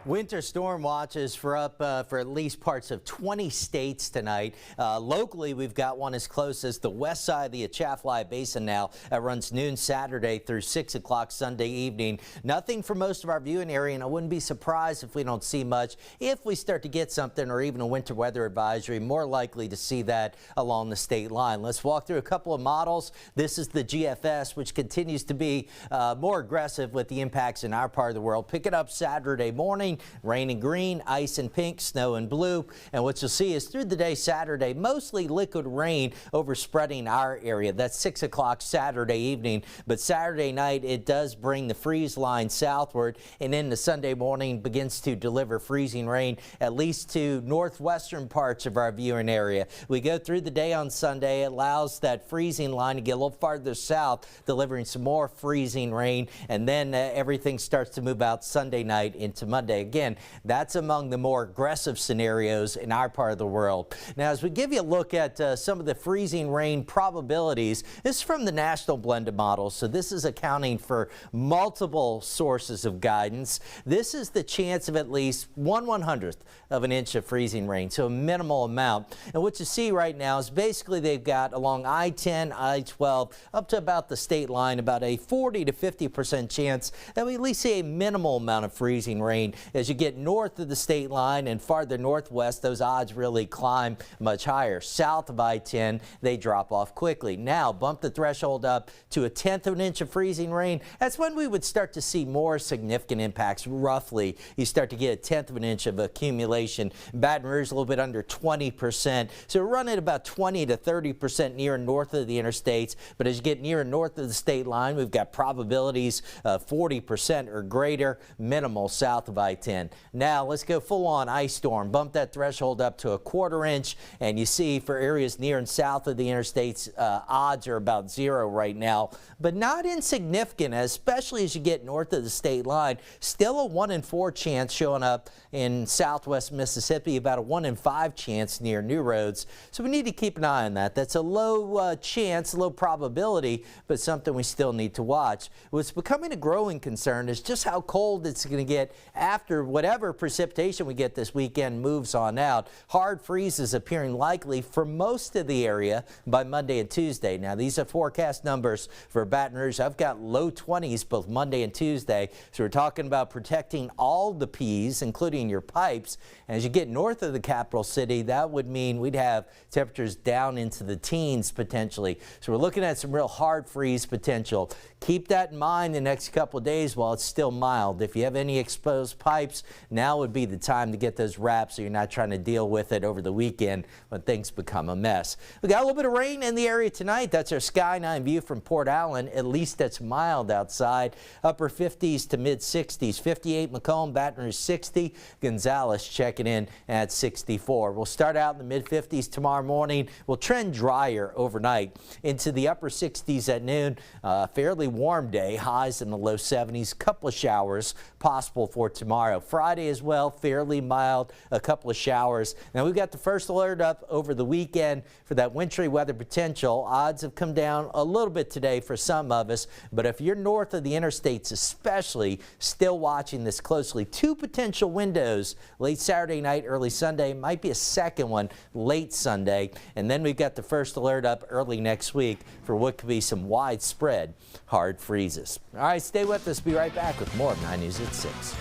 Winter storm watches for at least parts of 20 states tonight. Locally, we've got one as close as the west side of the Atchafalaya Basin now. That runs noon Saturday through 6 o'clock Sunday evening. Nothing for most of our viewing area, and I wouldn't be surprised if we don't see much. If we start to get something or even a winter weather advisory, more likely to see that along the state line. Let's walk through a couple of models. This is the GFS, which continues to be more aggressive with the impacts in our part of the world. Pick it up Saturday morning. Rain in green, ice in pink, snow in blue. And what you'll see is through the day Saturday, mostly liquid rain overspreading our area. That's 6 o'clock Saturday evening. But Saturday night, it does bring the freeze line southward. And then the Sunday morning begins to deliver freezing rain, at least to northwestern parts of our viewing area. We go through the day on Sunday. It allows that freezing line to get a little farther south, delivering some more freezing rain. And then everything starts to move out Sunday night into Monday. Again, that's among the more aggressive scenarios in our part of the world. Now, as we give you a look at some of the freezing rain probabilities, this is from the National Blended Model, so this is accounting for multiple sources of guidance. This is the chance of at least 1/100th of an inch of freezing rain, so a minimal amount. And what you see right now is basically they've got along I-10, I-12, up to about the state line, about a 40 to 50% chance that we at least see a minimal amount of freezing rain. As you get north of the state line and farther northwest, those odds really climb much higher. South of I-10, they drop off quickly. Now, bump the threshold up to 1/10 of an inch of freezing rain. That's when we would start to see more significant impacts. Roughly, you start to get 1/10 of an inch of accumulation. Baton Rouge, a little bit under 20%. So we're running about 20 to 30% near and north of the interstates. But as you get near and north of the state line, we've got probabilities 40% or greater, minimal south of I-10. Now let's go full on ice storm. Bump that threshold up to 1/4 inch, and you see for areas near and south of the interstates, odds are about 0 right now, but not insignificant, especially as you get north of the state line. Still a 1 in 4 chance showing up in southwest Mississippi, about a 1 in 5 chance near new roads. So we need to keep an eye on that. That's a low chance, low probability, but something we still need to watch. What's becoming a growing concern is just how cold it's going to get after whatever precipitation we get this weekend moves on out. Hard freezes appearing likely for most of the area by Monday and Tuesday. Now, these are forecast numbers for Baton Rouge. I've got low 20s both Monday and Tuesday. So we're talking about protecting all the P's, including your pipes. And as you get north of the capital city, that would mean we'd have temperatures down into the teens potentially. So we're looking at some real hard freeze potential. Keep that in mind the next couple of days while it's still mild. If you have any exposed pipes, now would be the time to get those wrapped so you're not trying to deal with it over the weekend when things become a mess. We got a little bit of rain in the area tonight. That's our Sky 9 view from Port Allen. At least that's mild outside. Upper 50s to mid 60s. 58 Macomb, Baton Rouge 60. Gonzales checking in at 64. We'll start out in the mid 50s tomorrow morning. We'll trend drier overnight into the upper 60s at noon. Fairly warm day, highs in the low 70s. Couple of showers possible for tomorrow. Friday as well, fairly mild, a couple of showers. Now we've got the first alert up over the weekend for that wintry weather potential. Odds have come down a little bit today for some of us, but if you're north of the interstates especially, still watching this closely. 2 potential windows late Saturday night, early Sunday, might be a second one late Sunday, and then we've got the first alert up early next week for what could be some widespread hard freezes. All right, stay with us. Be right back with more of 9 News at 6.